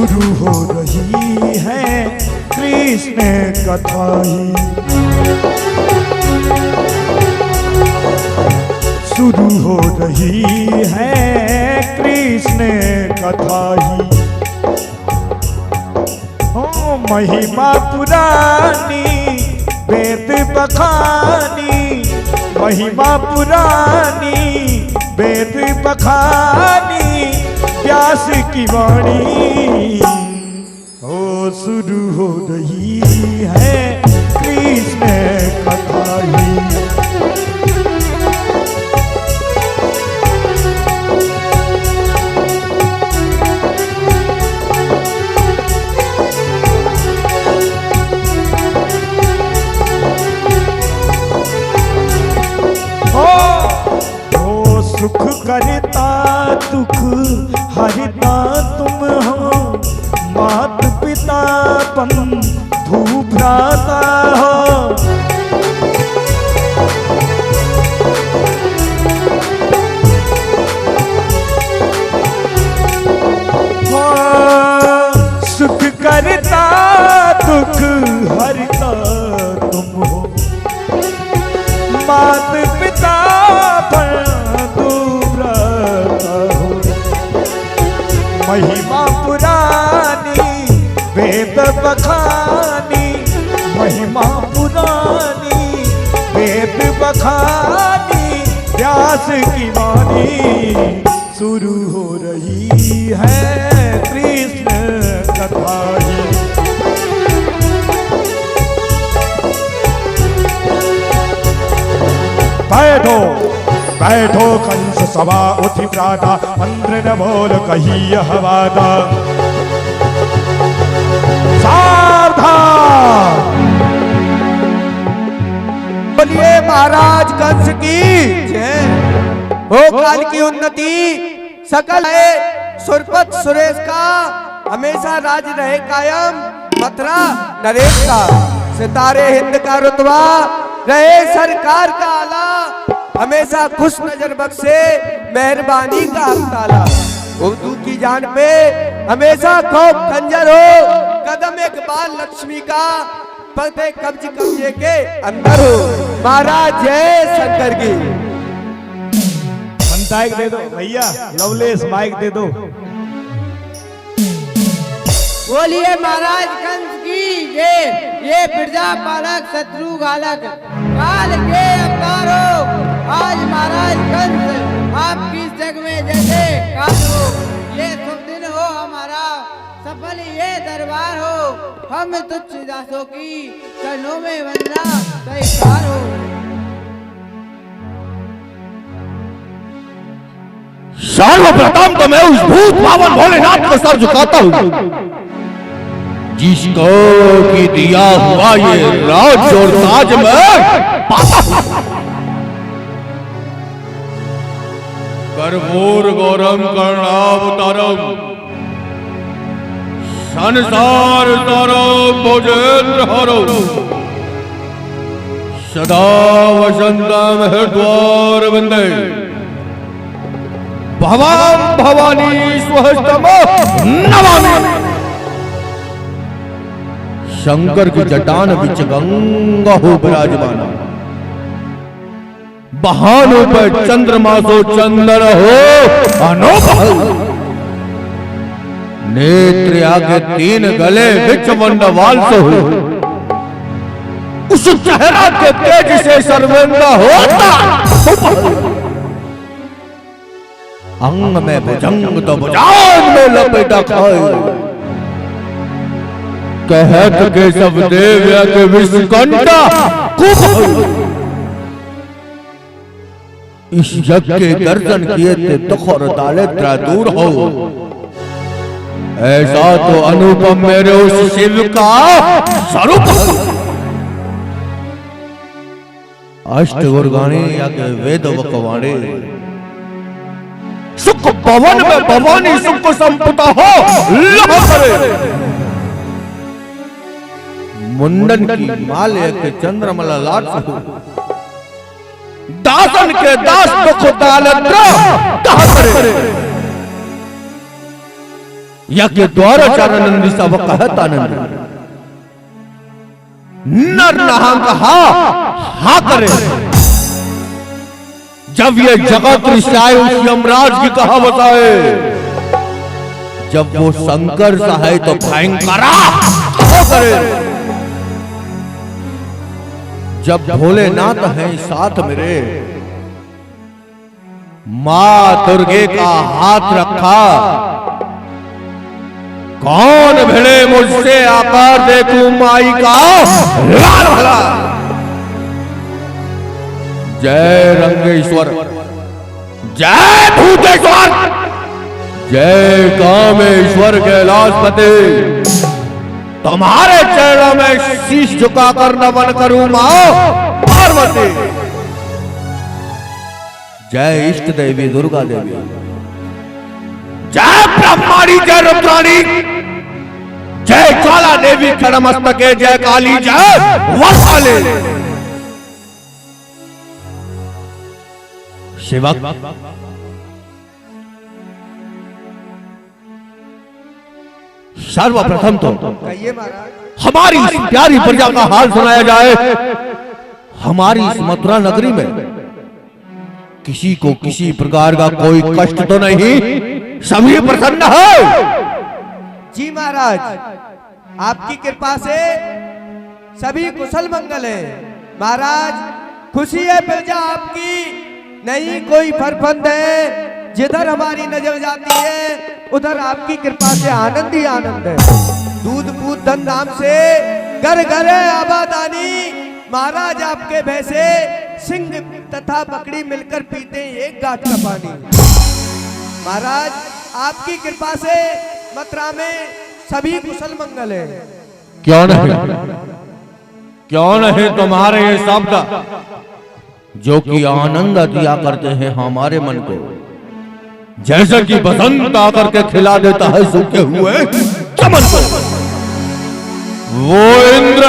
शुरू हो रही है कृष्ण कथा ही, शुरू हो रही है कृष्ण कथा ही। ओ महिमा पुरानी वेद बखानी, महिमा पुरानी वेद बखानी, व्यास की वाणी ओ शुरू हो रही है कृष्ण कथा ही। सुख करता दुख हरता तुम हो, मात पिता बंधु भ्राता हो। सुख करता दुख हरता तुम हो, मात पिता महिमा पुरानी वेद बखानी, महिमा पुरानी वेद बखानी, व्यास की वाणी शुरू हो रही है कृष्ण कथा ही। बैठो बैठो कंस सभा उठि प्राता, मंत्र न बोल कही यह वादा। सावधान! बोलिए महाराज कंस की जय। हो काल की उन्नति सकल है, सुरपत सुरेश का हमेशा राज रहे कायम, मथुरा नरेश का सितारे हिंद का रुतबा रहे, सरकार का आला हमेशा खुश नजर बख्शे, मेहरबानी का ताला। उर्दू की जान पे हमेशा खौफ खंजर हो, कदम एक बाल लक्ष्मी का पते कब्ज कब्जे के अंदर हो। महाराज जय शंकर की। माइक दे दो भैया, लवलेस माइक दे दो। बोलिए महाराज कंस की जय। ये प्रजा पालक शत्रु घालक काल के अवतारो, आज महाराज कंस आपकी जग में जैसे काल हो। ये शुभ दिन हो हमारा, सफल ये दरबार हो, हम तुच्छ दासों की चरणों में वंदना स्वीकार हो। सर्वप्रथम तो मैं उस भूत पावन भोलेनाथ को सर झुकाता हूँ जिसको कि दिया हुआ ये राज और ताज में पाता हूँ। कर्पूर गौरम कर्णावतारम संसार तारम भुजेन्द्र हरम सदा वसंतम हृद्वार वंदे भवाम भवानी स्वहस्तम नमामि। शंकर की जटान विच गंगा हो विराजमाना, बहानों पर चंद्रमा सो चंदन हो अनोखा, नेत्र आगे तीन गले विच वंडवाल से हो, उस चेहरा के तेज से सर्वेंद्र होता, अंग में भुजंग तो भुजान में लपेटा खाए, कहत के सब देव्या के विषकंठा इस यज्ञ के गर्जन किए थे दुख और दारिद्र्य दूर हो। ऐसा तो अनुपम मेरे उस शिव का स्वरूप। अष्ट गुरगाने या के वेद वकवाणे, सुख पवन में भवानी सुख संपुता हो लह करे। मुंडन की माले के चंद्रमला लाट हो, दासन के दास दुख दारिद्र्य कहा करे। यज्ञ द्वारा चारानंदी सब कहत आनंद नर नहांग हा करे। जब ये जगत ऋषाए उस यमराज की कहावत आए, जब वो शंकर सहाय तो भयंकरा हो करे। जब भोलेनाथ हैं साथ मेरे, मां दुर्गे का हाथ रखा, कौन भिड़े मुझसे आकर देखूं माई का लाल भला। जय रंगेश्वर, जय भूतेश्वर, जय कामेश्वर कैलाशपति। तुम्हारे चरणों में शीश झुकाकर नमन करूं मां पार्वती। जय इष्ट देवी दुर्गा देवी, जय ब्रह्माणी, जय रुद्राणी, जय ज्वाला देवी खड़मस्तके, जय काली, जय वरसाले। सेवक सर्वप्रथम तो कहिए महाराज। हमारी इस प्यारी प्रजा का हाल सुनाया जाए। हमारी इस मथुरा नगरी में किसी को किसी प्रकार का कोई कष्ट तो नहीं, सभी प्रसन्न है। जी महाराज, आपकी कृपा से सभी कुशल मंगल है। महाराज खुशी है प्रजा आपकी, नहीं कोई फरफंद है। जिधर हमारी नजर जाती है उधर आपकी कृपा से आनंद ही आनंद है। दूध पूत धन धाम से घर घर है आबादानी। महाराज आपके भैसे सिंह तथा बकरी मिलकर पीते हैं एक गांठ का पानी। महाराज आपकी कृपा से मथुरा में सभी कुशल मंगल है। क्यों नहीं, क्यों नहीं तुम्हारे ये शब्द जो कि आनंद दिया करते हैं हमारे मन को, जैसे कि बसंत आकर के खिला देता है सूखे हुए चमन को। वो इंद्र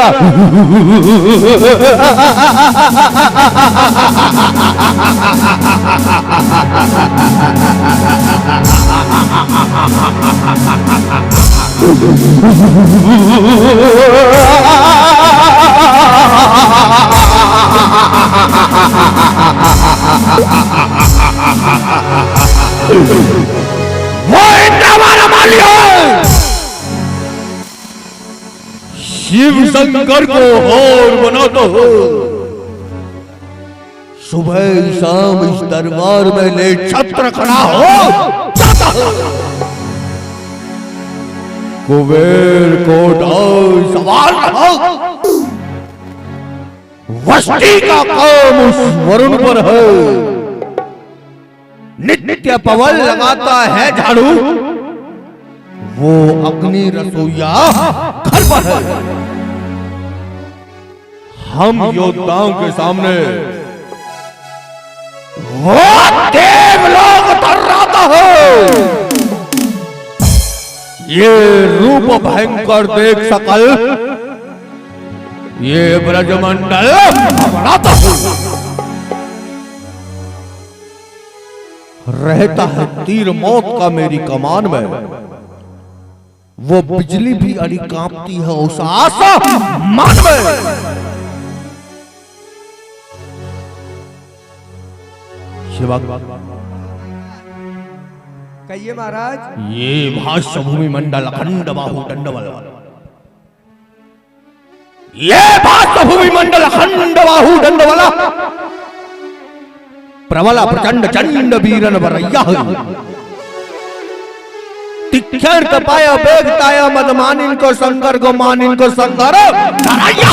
वो इंद्र हमारा मालिक शिव शंकर को और बनाता हो। सुबह शाम इस दरबार में ले छत्र खड़ा हो जाता हो। कुबेर को डाल सवाल हो, वस्ती का काम उस वरुण पर है। नित्य पवन लगाता है झाड़ू, वो अग्नि रसोईया घर पर है। हम योद्धाओं के सामने वो देवलोक थर्राता है। ये रूप भयंकर देख सकल, ये ब्रजमंडल घबराता है। रहता है तीर मौत का मेरी कमान में, वो बिजली भी अड़ी कांपती है उस आसमान में। शिवा कहिए महाराज। ये भाष्य भूमि मंडल अखंड बाहु दंडबल, ये भाष्य भूमि मंडल अखंड बाहु दंडबल, प्रबल प्रचंड चंड वीरन वरय्या। तीक्ष्ण तपाया बेगताया मदमानिन को संकर को मानिन को संकर धराया।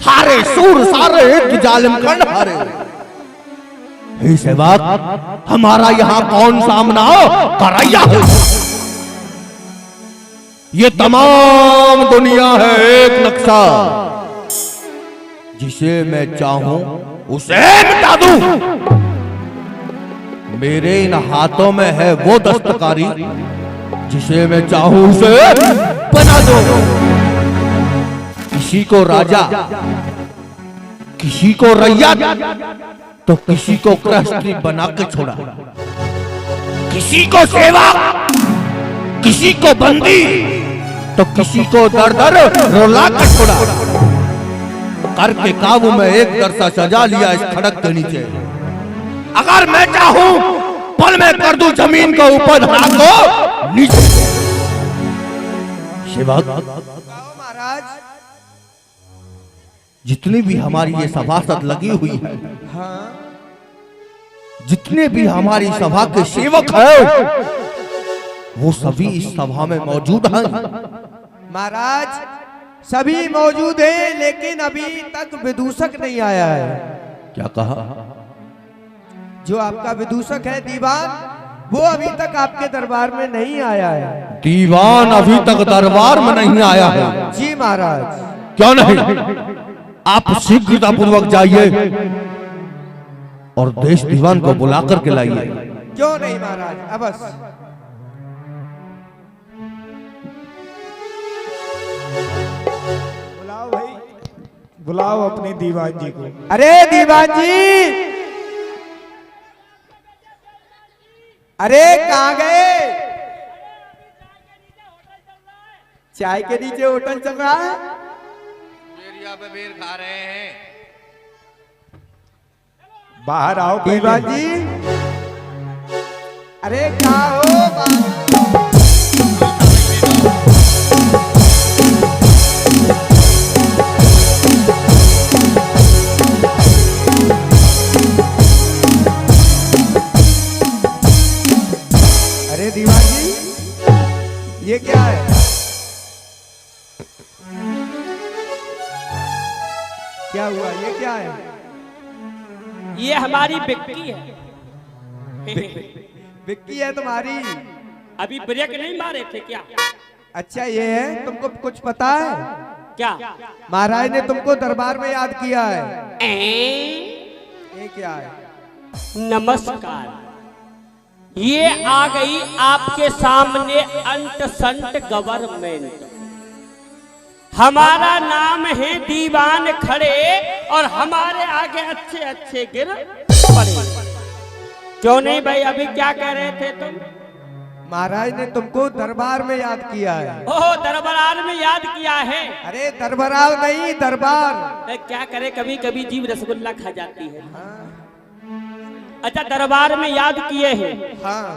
हारे सूर सारे एक जालिम कर्ण हारे। हे सेवक, हमारा यहाँ कौन सामना करैया है? ये तमाम दुनिया है एक नक्शा, जिसे मैं चाहूं उसे मिटा दूं। मेरे इन हाथों में है वो दस्तकारी, जिसे मैं चाहूं उसे बना दूं। किसी को राजा, किसी को रैया, तो किसी को गृहस्थी बना के छोड़ा, किसी को सेवा, किसी को बंदी तो किसी को दर दर रुला कर छोड़ा। करके काबू में एक दर सा सजा लिया इस खड़क के नीचे। अगर मैं चाहूं पल में कर दूं जमीन को ऊपर धरा को नीचे। शिवक महाराज, जितनी भी हमारी ये सभासद लगी हुई है, हाँ जितने भी हमारी सभा के सेवक हैं, वो सभी इस सभा में मौजूद हैं। महाराज, सभी मौजूद हैं, लेकिन अभी तक विदूषक नहीं आया है। क्या कहा? जो आपका विदूषक है दीवान, वो अभी तक आपके दरबार में नहीं आया है। दीवान अभी तक दरबार में नहीं आया है? जी महाराज। क्यों नहीं? आप शीघ्रता पूर्वक जाइए और देश दीवान को बुला करके लाइए। क्यों नहीं महाराज, अवश्य। बुलाओ भाई, बुलाओ अपने दीवान जी को। अरे दीवान जी, अरे कहाँ गए? चाय के नीचे होटल चल रहा है। पे बेर खा रहे हैं। बाहर आओ दीवान जी। अरे क्या हो? अरे दीवान जी, ये क्या है? क्या हुआ? ये क्या है? ये हमारी बिक्की है। विक्की है तुम्हारी? अभी ब्रेक नहीं मारे थे क्या? अच्छा ये है, तुमको कुछ पता है? क्या? महाराज ने तुमको दरबार में याद किया है। ये क्या है? नमस्कार। ये आ गई आपके सामने अंट संट गवर्नमेंट। हमारा नाम है दीवान खड़े और हमारे आगे अच्छे अच्छे गिर पड़े। क्यों नहीं भाई, अभी क्या कह रहे थे तुम? महाराज ने तुमको दरबार में याद किया है। ओह, दरबार में याद किया है? अरे दरबार नहीं, दरबार। तो क्या करे, कभी कभी जीव रसगुल्ला खा जाती है। अच्छा, दरबार में याद किए हैं। हाँ।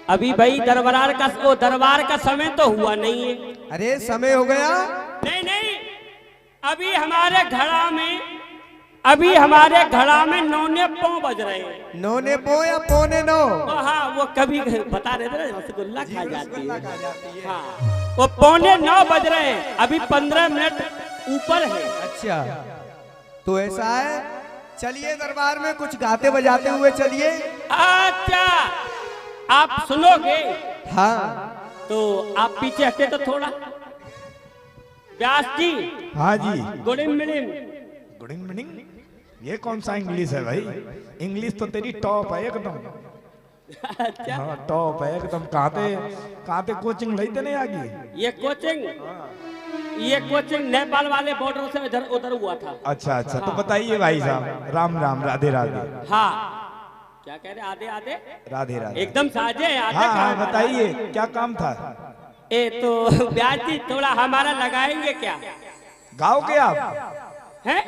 अभी भाई दरबार का समय तो हुआ नहीं है। अरे समय हो गया? नहीं नहीं, अभी हमारे घड़ा में नौने पौ बज रहे हैं। नौने पौ या पौने नौ? हाँ, वो कभी बता रहे थे ना, रसगुल्ला खा जाती है। खा जाती है। हाँ, वो पौने 9 बज रहे हैं, अभी 15 मिनट ऊपर है। अच्छा, तो ऐसा है, चलिए दरबार में कुछ गाते बजाते हुए चलिए। अच्छा, आप सुनोगे? हाँ। तो आप पीछे हटे तो थोड़ा। व्यास जी। हाँ जी। Good evening. Good evening. ये कौन सा इंग्लिश है भाई? इंग्लिश तो तेरी टॉप है एकदम। अच्छा, हाँ टॉप है एकदम। कहाँ ते कोचिंग लेते नहीं आगे? ये कोचिंग नेपाल वाले बॉर्डर से इधर उधर हुआ था। अच्छा अच्छा, तो बताइए भाई साहब। राम राम, राधे राधे। हाँ, क्या कह रहे? आधे आधे राधे राधे। एकदम साजे आधे। हाँ हाँ, कहाँ? बताइए क्या काम था? तो ब्याज जी थोड़ा हमारा लगाएंगे क्या? गाओगे आप? हैं?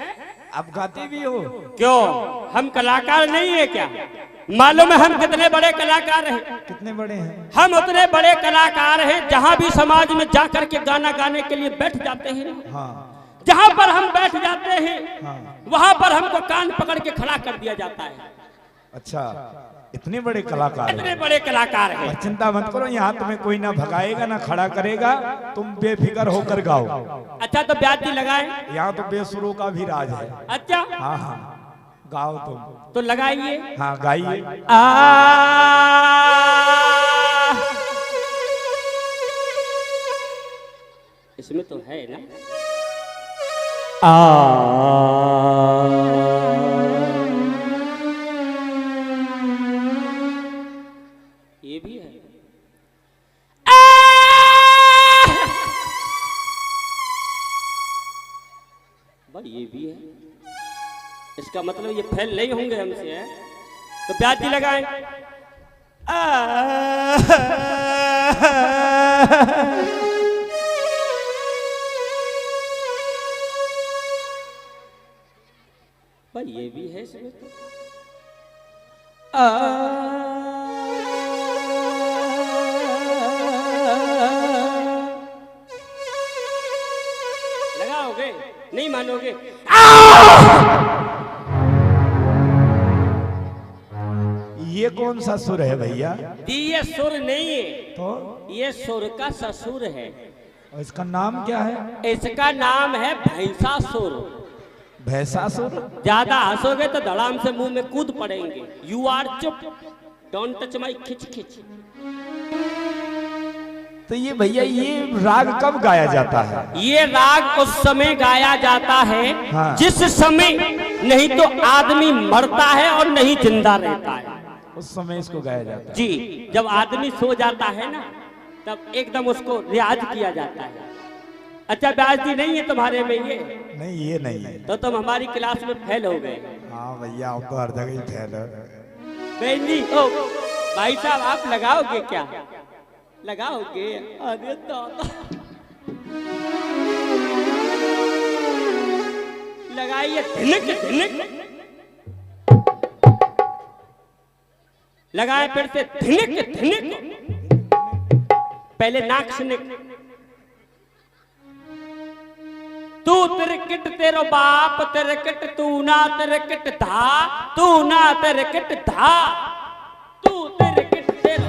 आप गाते भी हो? क्यों, हम कलाकार नहीं है क्या? मालूम है हम कितने बड़े कलाकार हैं? कितने बड़े हैं? हम उतने बड़े कलाकार हैं, जहाँ भी समाज में जाकर के गाना गाने के लिए बैठ जाते हैं, हाँ जहाँ पर हम बैठ जाते हैं, हाँ। वहाँ पर हमको कान पकड़ के खड़ा कर दिया जाता है। अच्छा, इतने बड़े कलाकार इतने हैं। बड़े कलाकार हैं। पर चिंता मत करो, यहाँ तुम्हें कोई ना भगाएगा ना खड़ा करेगा, तुम बेफिक्र होकर गाओ। अच्छा, तो ब्याज जी लगाए? यहाँ तो बेसुरों का भी राज है। अच्छा, हाँ हाँ, गाओ तुम। तो लगाइए। हाँ गाइए। इसमें तो है ना। ये भी है। भाई ये भी है। इसका मतलब ये फेल नहीं होंगे हमसे, है? तो ब्याज भी लगाए। भाई ये भी है इसमें तो। लगाओगे नहीं मानोगे। ये कौन सा सुर है भैया? ये सुर नहीं है, तो ये सुर का ससुर है। और इसका नाम क्या है? इसका नाम है भैंसासुर। भैंसासुर? ज्यादा हंसोगे तो धड़ाम से मुंह में कूद पड़ेंगे। यू आर चुप, डोंट टच माई खिच खिच। तो ये भैया ये राग कब गाया जाता है? ये राग उस समय गाया जाता है हाँ। जिस समय नहीं तो आदमी मरता है और नहीं जिंदा रहता है, उस समय इसको गाया जाता है। जी। जब आदमी सो जाता है ना तब एकदम उसको रियाज किया जाता है। अच्छा ब्यास जी नहीं है तुम्हारे में ये? नहीं ये नहीं है। तो तुम हमारी क्लास में फेल हो गए। हाँ भैया हम तो हर जगह ही फेल है। बहन जी, ओ भाई साहब आप लगाओगे क्या? लगाओगे? अरे दादा लगाइए। धिनक धिनक लगाए, फिर से धिनक धिनक। पहले नाक से तू तिरकिट तेरो बाप तिरकिट, तू ना तिरकिट था, तू ना तिरकिट था, तू तिरकिट तेरो।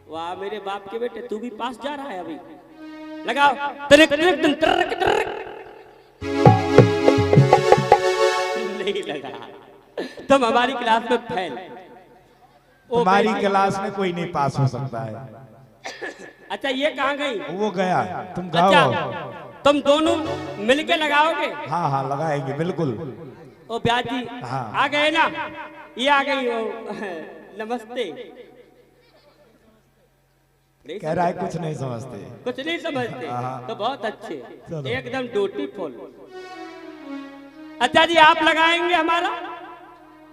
वाह मेरे बाप के बेटे, तू भी पास जा रहा है अभी। लगाओ तिरकिट तिरकिट। नहीं लगा, तुम हमारी क्लास में फेल। तुम्हारी क्लास में कोई नहीं पास हो सकता है। अच्छा ये कहाँ गई? वो गया, तुम गाओ। अच्छा तुम दोनों मिलके लगाओगे? हाँ हाँ लगाएंगे बिल्कुल। ओ ब्याज जी हाँ। आ गए ना? ये आ गई वो। नमस्ते। कह रहा है कुछ नहीं समझते। कुछ नहीं समझते हाँ। तो बहुत अच्छे, चलो। एकदम ड्यूटी फुल। अच्छा जी आप लगाएंगे हमारा?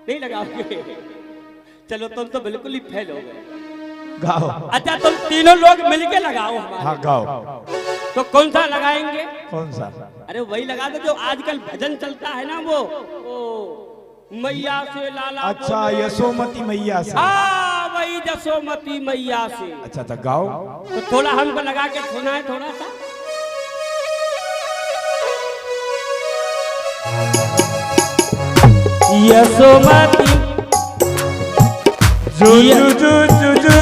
नहीं लगाओगे? चलो तुम तो बिल्कुल ही फेल हो गए। गाओ। अच्छा तुम तीनों लोग मिलके लगाओ हमारा। हाँ गाओ। तो कौन सा लगाएंगे? कौन सा? अरे वही लगा दो जो आजकल भजन चलता है ना, वो मैया से लाला। अच्छा यशोमती मैया से। हाँ वही यशोमती मैया से। अच्छा अच्छा गाओ। तो थोड़ा हमको लगा के सुनाए थोड़ा सा। यशोमती जू जू जू जू जू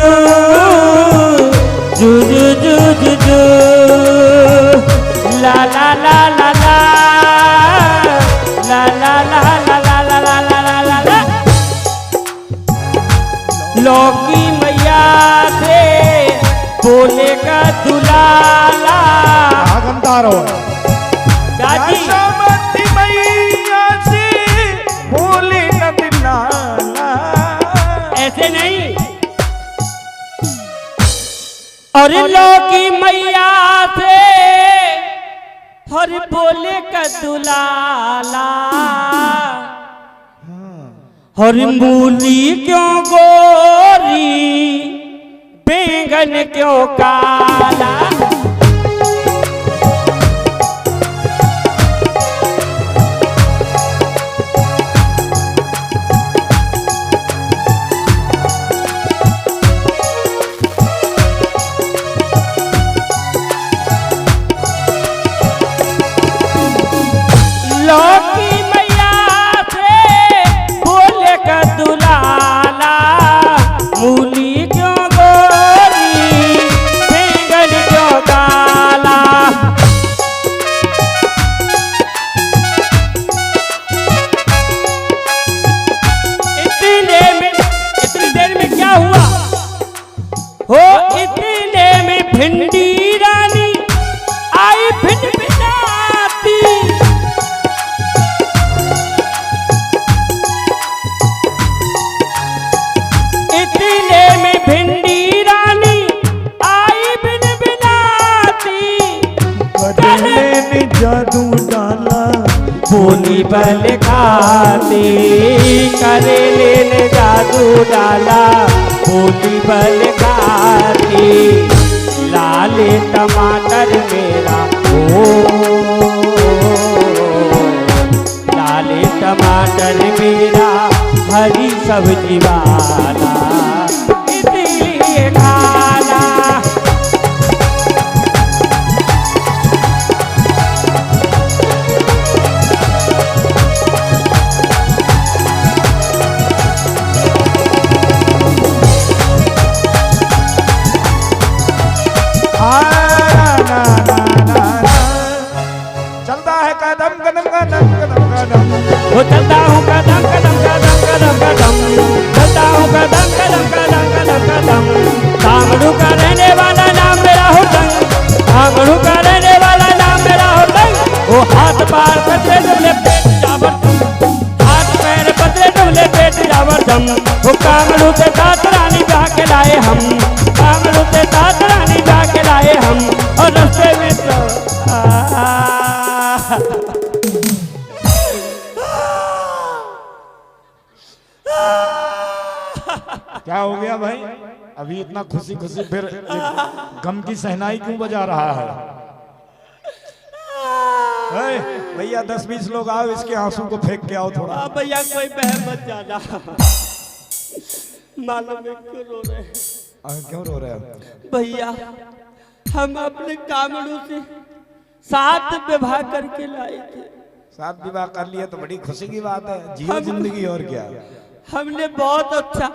जू जू जू जू जू ला ला ला ला ला ला ला ला ला ला ला ला ला ला ला। लौकी मैया से बोले का दुलाला। गंदारो। दादी यशोमती मैया से बोले न दिलाला। ऐसे नहीं। और लौकी मैया से हर बोले का दुलाला। हर मूली क्यों गोरी बैंगन क्यों काला। लौकी मैया से बोले का दुलाला। मूली क्यों गोरी बल खाती करे लेने जादू डाला बोली बल खाती लाल टमाटर मेरा ओ लाल टमाटर मेरा हरी सब्जी वाला इसलिए खाना चलता है कदम कदम कदम कदम कदम वो चलता हूँ कदम कदम कदम कदम कदम चलता हूँ कदम कदम कदम कदम कदम कामड़ू का रहने वाला नाम मेरा हो दंग कामड़ू का रहने वाला नाम मेरा हो दंग वो हाथ पैर बदले डुले पेट जावर हाथ पैर बदले डुले पेट जावर दम वो कामड़ू से साथ रानी जाके लाए हम कामड़ू से साथ रानी जाके लाए हम और रास्ते में तो क्या हो गया भाई? अभी इतना खुशी खुशी फिर गम की सहनाई क्यों बजा रहा है? भैया 10-20 लोग आओ, इसके आंसू को फेंक के आओ थोड़ा। भैया कोई बह मत जाना मालूम है क्यों रो रहे हैं? क्यों रो रहे हो भैया हम अपने कामड़ू से 7 विवाह करके लाए थे। 7 विवाह कर लिए तो बड़ी खुशी की बात है, जियो जिंदगी और क्या। हमने बहुत अच्छा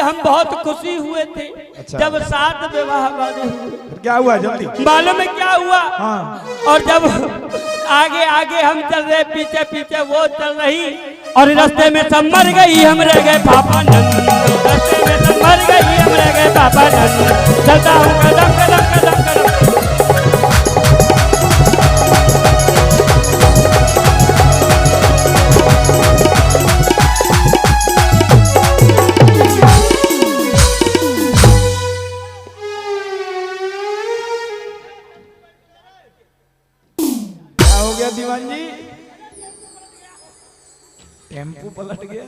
हम बहुत खुशी हुए थे। अच्छा। जब 7 विवाह हमारे हुए फिर क्या हुआ जल्दी? मालूम है क्या हुआ? हाँ। और जब आगे आगे हम चल रहे पीछे पीछे वो चल रही और रास्ते में सब मर गई हम रह गए पापा नंद रास्ते में सब मर गई हम रह गए पापा नंद चलता हूँ कदम कदम कदम कदम दीवान जी टेम्पू पलट गया।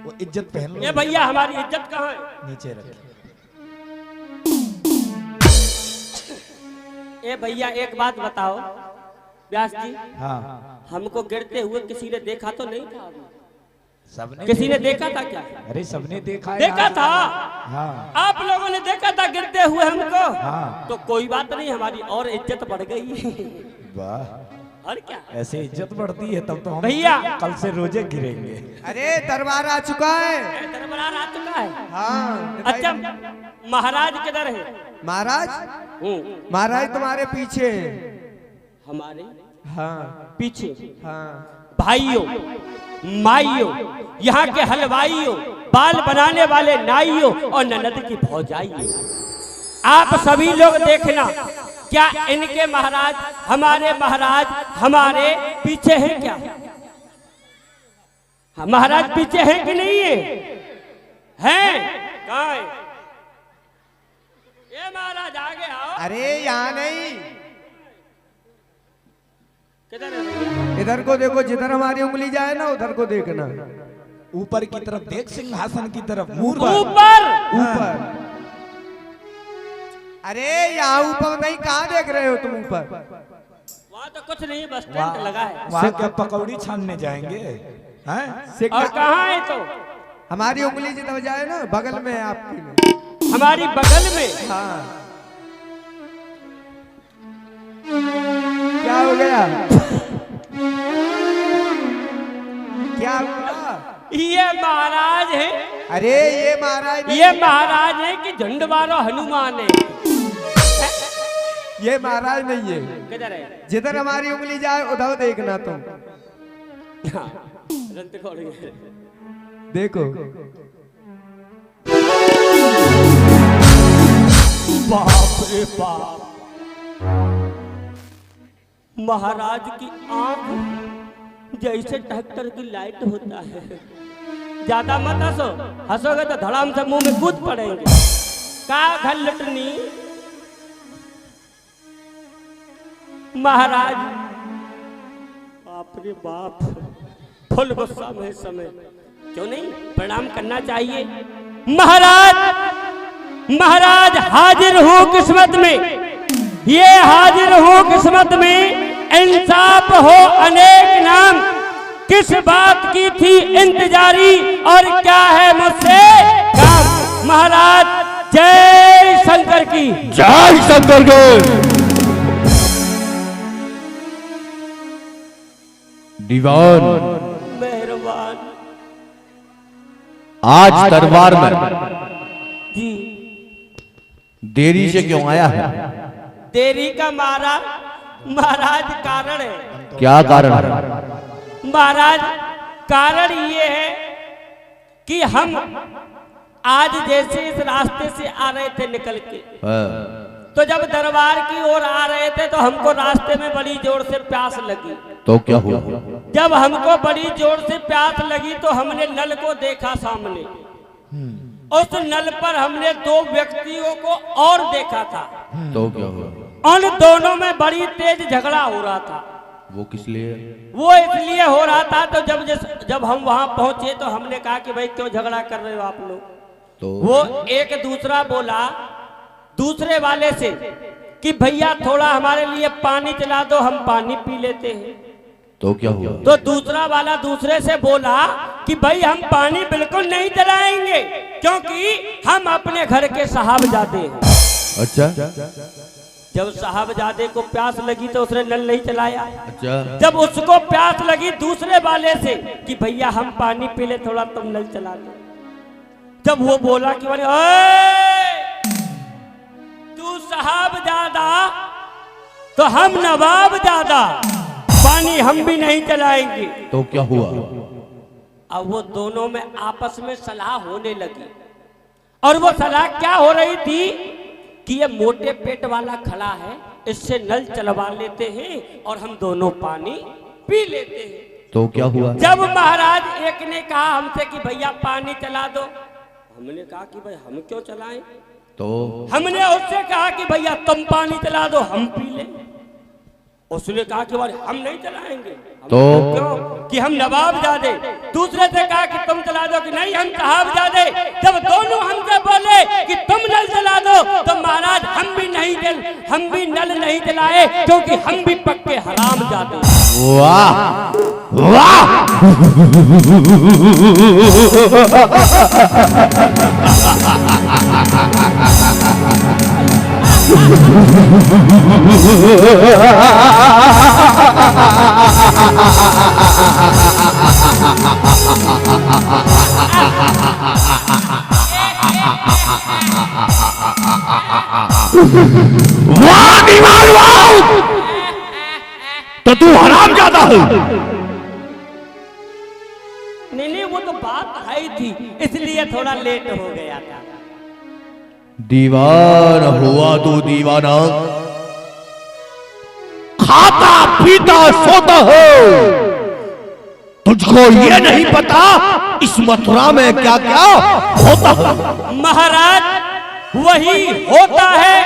वो इज्जत पहन लो। ये भैया हमारी इज्जत कहाँ है? नीचे रखिए। ए भैया एक बात बताओ व्यास जी। हाँ। हमको गिरते हुए किसी ने देखा तो नहीं था? सबने किसी ने देखा था क्या? अरे सबने देखा है। देखा था? हाँ। आप लोगों ने देखा था गिरते हुए हमको? हाँ। तो कोई बात नहीं, हमारी और इज्जत बढ़ गई। वाह। और क्या ऐसे इज्जत बढ़ती है तब तो हम भैया कल से रोजे गिरेंगे। अरे दरबार आ चुका है। दरबार आ चुका है। हाँ। अच्छा महाराज किधर है? महाराज महाराज तुम्हारे पीछे हैं। हमारे हाँ पीछे? हाँ। भाइयों माइयों यहाँ के हलवाइयों बाल बनाने वाले नाइयों और ननद की भौजाइयों, आप सभी लोग देखना क्या इनके महाराज हमारे पीछे हैं क्या? महाराज पीछे हैं कि नहीं है? हैं? कहाँ है? ये महाराज आगे आओ। अरे यहाँ नहीं, किधर है भैया? इधर को देखो, जिधर हमारी उंगली जाए ना उधर को देखना। ऊपर की तरफ देख, सिंहासन की तरफ मुंह ऊपर ऊपर। अरे यहाँ ऊपर नहीं, कहाँ देख रहे हो तुम ऊपर? वहाँ तो कुछ नहीं, बस टेंट लगा है। वहाँ क्या पकौड़ी छानने जाएंगे हैं? और कहाँ है तो? हमारी उंगली जिधर जाए ना बगल में है आपकी में। हमारी बगल में? हाँ। क्या हो गया? क्या हुआ? ये महाराज है। अरे ये महाराज नहीं, ये महाराज है कि झंडवारो हनुमान है? ये महाराज नहीं है। किधर है? जिधर हमारी उंगली जाए उधर देखना तुम। देखो बाप रे बाप, महाराज की आंख जैसे ट्रैक्टर की लाइट होता है। ज्यादा मत हंसो, हंसोगे तो धड़ाम से मुंह में कूद पड़ेंगे। का घर लटनी महाराज बाप रे बाप, फुल गुस्सा में इस समय, क्यों नहीं प्रणाम करना चाहिए। महाराज महाराज हाजिर हूँ किस्मत में, ये हाजिर हूँ किस्मत में, इंसाफ हो अनेक नाम, किस बात की थी इंतजारी और क्या है मुझसे काम। महाराज जय शंकर की जय शंकर के। दीवान मेहरबान आज दरबार में जी। देरी से क्यों आया है? देरी का महाराज कारण है। क्या कारण है? महाराज कारण ये है कि हम आज जैसे इस रास्ते से आ रहे थे निकल के, तो जब दरबार की ओर आ रहे थे तो हमको रास्ते में बड़ी जोर से प्यास लगी। तो क्या हुआ? जब हमको बड़ी जोर से प्यास लगी तो हमने नल को देखा सामने, उस नल पर हमने दो व्यक्तियों को और देखा था। तो क्या हुआ? उन दोनों में बड़ी तेज झगड़ा हो रहा था। वो किस लिए? वो इसलिए हो रहा था, तो जब हम वहां पहुंचे तो हमने कहा कि भाई क्यों झगड़ा कर रहे हो आप लोग? तो वो एक दूसरा बोला दूसरे वाले से कि भैया थोड़ा हमारे लिए पानी चला दो, हम पानी पी लेते हैं। तो क्या हुआ? तो दूसरा वाला दूसरे से बोला कि भाई हम पानी बिल्कुल नहीं चलाएंगे, क्योंकि हम अपने घर के साहबजादे हैं। अच्छा। जब साहबजादे को प्यास लगी तो उसने नल नहीं चलाया। अच्छा। जब उसको प्यास लगी दूसरे वाले से कि भैया हम पानी पी ले, थोड़ा तुम नल चला दो। जब वो बोला कि तू साहबजादा तो हम नवाबजादा, पानी हम भी नहीं चलाएंगे। तो क्या हुआ? अब वो दोनों में आपस में सलाह होने लगी, और वो सलाह क्या हो रही थी कि ये मोटे पेट वाला खड़ा है, इससे नल चलवा लेते हैं और हम दोनों पानी पी लेते हैं। तो क्या हुआ? जब महाराज एक ने कहा हमसे कि भैया पानी चला दो, हमने कहा कि भाई हम क्यों चलाएं? तो हमने उससे कहा कि भैया तुम पानी चला दो, हम पी लें। उसने कहा कि भाई हम नहीं चलाएंगे। तो क्यों? कि हम नवाबजादे। दूसरे से कहा कि तुम चला दो, कि नहीं हम साहबजादे। जब दोनों हमसे बोले कि तुम नल चला दो, तो महाराज हम भी नल नहीं चलाए, क्योंकि हम भी पक्के हरामजादे। वाह वाह। वाह दीवान वाह। तो तू हरामजादा है। नहीं वो तो बात आई थी, इसलिए थोड़ा लेट हो गया था। दीवान हुआ तू दीवाना, खाता पीता सोता हो, तुझको ये नहीं पता इस मथुरा में क्या क्या होता है। महाराज वही होता है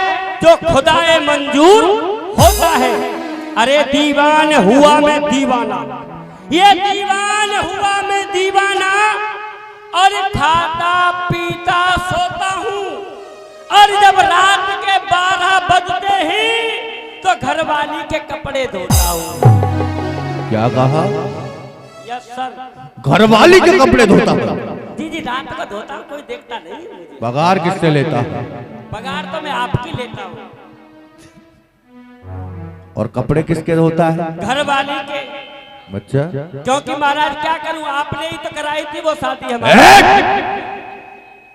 जो खुदाए मंजूर होता है। अरे दीवान हुआ मैं दीवाना, ये दीवान हुआ मैं दीवाना, और खाता पीता सोता हूँ, और जब रात के 12 बजते हैं तो घरवाली के कपड़े धोता हूँ। क्या कहा? Yes sir. घरवाली के कपड़े धोता है? जी रात को धोता हूँ, कोई देखता नहीं है मुझे। पगार किससे लेता है? पगार तो मैं आपकी लेता हूँ। और कपड़े किसके धोता है? घरवाली के। अच्छा। क्योंकि महाराज क्या करूं, आपने ही तो कराई थी वो शादी हमारी।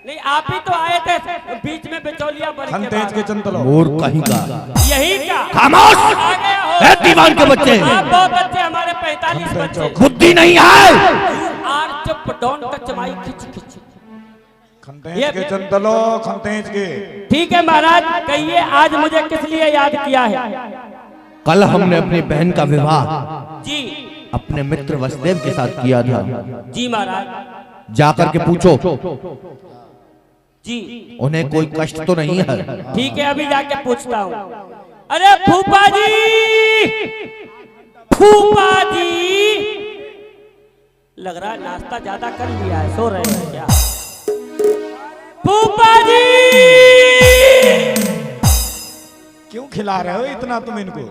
नहीं आप ही तो आए थे बीच में बिचौलिया बन खंतेज के चंतलो मोर कहीं का। यही क्या? खामोश। आ गया हो। ए दीवान के बच्चे, आप बहुत अच्छे, हमारे 45 बच्चे। बुद्धि नहीं है। आर चुप, डोंट टच माई। खिच खिच। खंतेज के चंतलो, खंतेज के। ठीक है महाराज, कहिए आज मुझे किस लिए याद किया है? कल हमने अपनी बहन का विवाह जी अपने मित्र वसुदेव के साथ किया था। जी महाराज। जाकर के पूछो जी उन्हें कोई कष्ट तो नहीं है। ठीक है, अभी जाके पूछता हूँ। अरे फूफा जी, फूफा जी, लग रहा है नाश्ता ज्यादा कर लिया है, सो रहे हैं क्या? फूफा जी, क्यों खिला रहे हो इतना तुम इनको?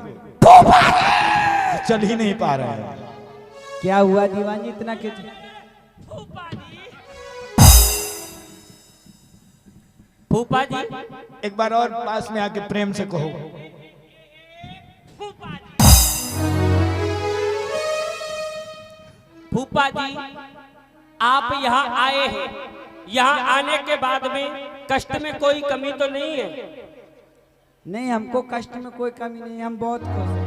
चल ही नहीं पा रहे हैं। क्या हुआ दीवान जी इतना के? फूफा जी, एक बार और पास में आके प्रेम से कहो। फूफा जी, आप यहाँ आए हैं, यहाँ आने के बाद में कष्ट में कोई कमी तो नहीं है? नहीं, हमको कष्ट में कोई कमी नहीं, हम बहुत खुश हैं।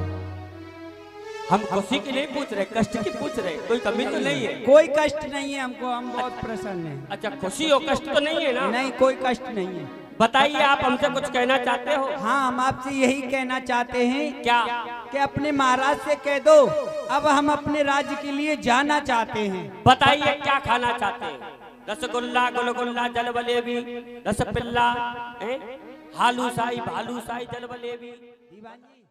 हम खुशी की नहीं पूछ रहे, कष्ट की पूछ रहे, कोई कमी तो नहीं है? कोई कष्ट नहीं है हमको, हम बहुत प्रसन्न हैं। अच्छा, खुशी हो, कष्ट तो नहीं है ना? नहीं, कोई कष्ट नहीं है। बताइए, आप हमसे कुछ कहना चाहते हो? हाँ, हम आपसे यही कहना चाहते हैं क्या? कि अपने महाराज से कह दो अब हम अपने राज्य के लिए जाना चाहते हैं। बताइए क्या खाना चाहते हैं? रसगुल्ला, गुलगुल्ला, जलबलेबी, रसपिल्ला, हालूसाई, भालूसाई, जलबलेबी। दीवान जी